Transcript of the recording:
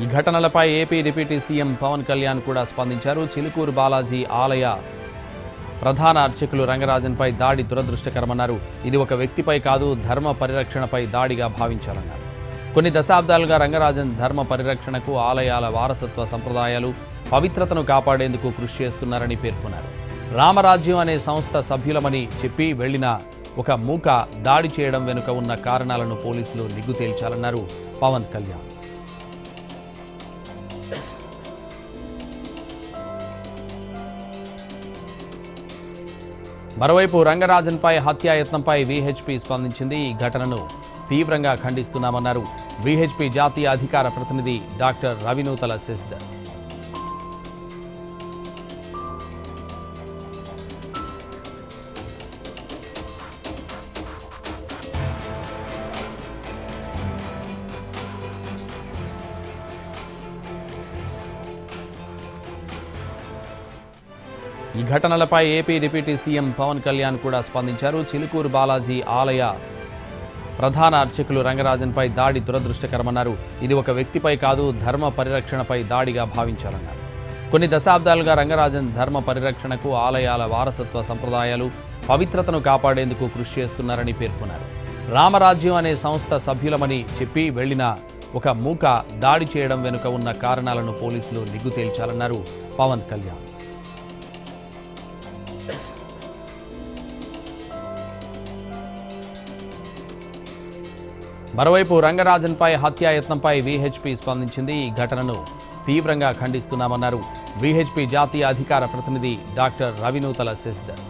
ఈ ఘటనలపై AP deputy CM Pawan Kalyan కూడా స్పందించారు. చిలుకూరు బాలాజీ ఆలయ ప్రధాన అర్చకులు రంగరాజన్పై దాడి దురదృష్టకరమన్నారు. ఇది ఒక వ్యక్తిపై కాదు, ధర్మ పరిరక్షణపై దాడిగా భావించాలన్నారు. కొన్ని దశాబ్దాలుగా రంగరాజన్ ధర్మ పరిరక్షణకు, ఆలయాల వారసత్వ సంప్రదాయాలు, పవిత్రతను కాపాడేందుకు కృషి చేస్తున్నారని పేర్కొన్నారు. రామరాజ్యం అనే సంస్థ సభ్యులమని చెప్పి వెళ్లిన ఒక మూక దాడి చేయడం వెనుక ఉన్న కారణాలను పోలీసులు నిగ్గు తేల్చాలన్నారు పవన్ కళ్యాణ్. మరోవైపు రంగరాజన్పై హత్యాయత్నంపై వీహెచ్పీ స్పందించింది. ఈ ఘటనను తీవ్రంగా ఖండిస్తున్నామన్నారు వీహెచ్పీ జాతీయ అధికార ప్రతినిధి డాక్టర్ రవినూతల శశిధర్. ఈ ఘటనలపై AP deputy CM Pawan Kalyan కూడా స్పందించారు. చిలుకూరు బాలాజీ ఆలయ ప్రధాన అర్చకులు రంగరాజన్పై దాడి దురదృష్టకరమన్నారు. ఇది ఒక వ్యక్తిపై కాదు, ధర్మ పరిరక్షణపై దాడిగా భావించాలన్నారు. కొన్ని దశాబ్దాలుగా రంగరాజన్ ధర్మ పరిరక్షణకు, ఆలయాల వారసత్వ సంప్రదాయాలు, పవిత్రతను కాపాడేందుకు కృషి చేస్తున్నారని పేర్కొన్నారు. రామరాజ్యం అనే సంస్థ సభ్యులమని చెప్పి వెళ్లిన ఒక మూక దాడి చేయడం వెనుక ఉన్న కారణాలను పోలీసులు నిగ్గు తేల్చాలన్నారు పవన్ కళ్యాణ్. మరోవైపు రంగరాజన్పై హత్యాయత్నంపై వీహెచ్పీ స్పందించింది. ఈ ఘటనను తీవ్రంగా ఖండిస్తున్నామన్నారు వీహెచ్పీ జాతీయ అధికార ప్రతినిధి డాక్టర్ రవినూతల శశిధర్.